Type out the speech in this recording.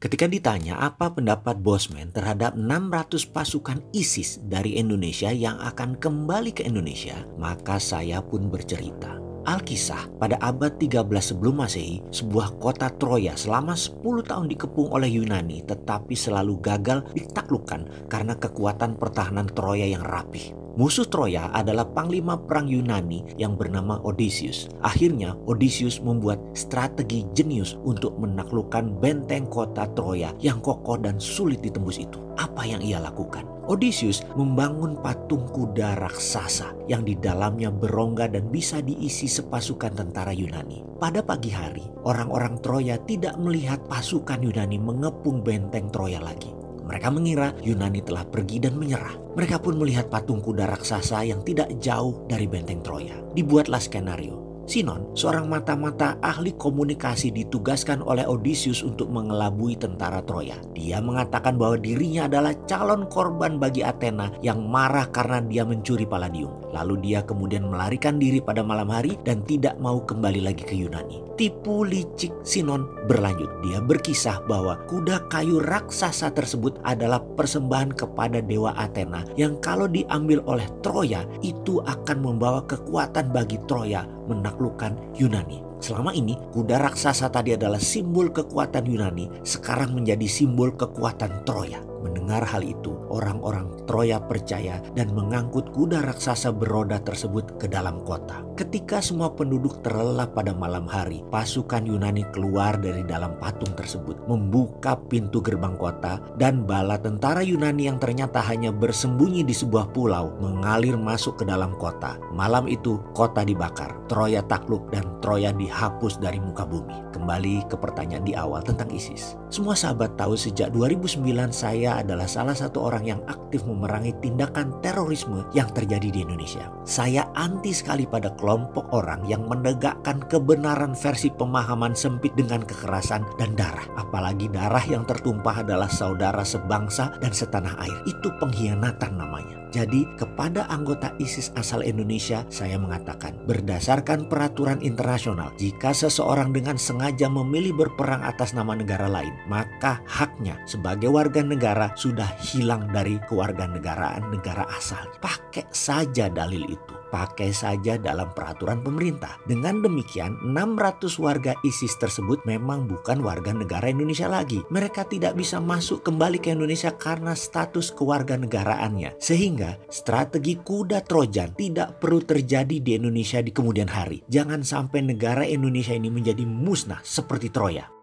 Ketika ditanya apa pendapat Bosman terhadap 600 pasukan ISIS dari Indonesia yang akan kembali ke Indonesia, maka saya pun bercerita. Alkisah, pada abad 13 sebelum Masehi, sebuah kota Troya selama 10 tahun dikepung oleh Yunani tetapi selalu gagal ditaklukkan karena kekuatan pertahanan Troya yang rapih. Musuh Troya adalah panglima perang Yunani yang bernama Odysseus. Akhirnya Odysseus membuat strategi jenius untuk menaklukkan benteng kota Troya yang kokoh dan sulit ditembus itu. Apa yang ia lakukan? Odysseus membangun patung kuda raksasa yang di dalamnya berongga dan bisa diisi sepasukan tentara Yunani. Pada pagi hari, orang-orang Troya tidak melihat pasukan Yunani mengepung benteng Troya lagi. Mereka mengira Yunani telah pergi dan menyerah. Mereka pun melihat patung kuda raksasa yang tidak jauh dari benteng Troya. Dibuatlah skenario. Sinon, seorang mata-mata ahli komunikasi, ditugaskan oleh Odysseus untuk mengelabui tentara Troya. Dia mengatakan bahwa dirinya adalah calon korban bagi Athena yang marah karena dia mencuri Palladium. Lalu dia kemudian melarikan diri pada malam hari dan tidak mau kembali lagi ke Yunani. Tipu licik Sinon berlanjut. Dia berkisah bahwa kuda kayu raksasa tersebut adalah persembahan kepada dewa Athena yang kalau diambil oleh Troya itu akan membawa kekuatan bagi Troya menaklukkan Yunani. Selama ini kuda raksasa tadi adalah simbol kekuatan Yunani, sekarang menjadi simbol kekuatan Troya. Mendengar hal itu, orang-orang Troya percaya dan mengangkut kuda raksasa beroda tersebut ke dalam kota. Ketika semua penduduk terlelap pada malam hari, pasukan Yunani keluar dari dalam patung tersebut, membuka pintu gerbang kota, dan bala tentara Yunani yang ternyata hanya bersembunyi di sebuah pulau mengalir masuk ke dalam kota. Malam itu kota dibakar, Troya takluk dan Troya dihapus dari muka bumi. Kembali ke pertanyaan di awal tentang ISIS. Semua sahabat tahu sejak 2009 saya adalah salah satu orang yang aktif memerangi tindakan terorisme yang terjadi di Indonesia. Saya anti sekali pada kelompok orang yang menegakkan kebenaran versi pemahaman sempit dengan kekerasan dan darah. Apalagi darah yang tertumpah adalah saudara sebangsa dan setanah air. Itu pengkhianatan namanya. Jadi kepada anggota ISIS asal Indonesia saya mengatakan, berdasarkan peraturan internasional, jika seseorang dengan sengaja memilih berperang atas nama negara lain, maka haknya sebagai warga negara sudah hilang dari kewarganegaraan negara asal. Pakai saja dalil itu. Pakai saja dalam peraturan pemerintah. Dengan demikian 600 warga ISIS tersebut memang bukan warga negara Indonesia lagi. Mereka tidak bisa masuk kembali ke Indonesia karena status kewarganegaraannya. Sehingga strategi kuda Trojan tidak perlu terjadi di Indonesia di kemudian hari. Jangan sampai negara Indonesia ini menjadi musnah seperti Troya.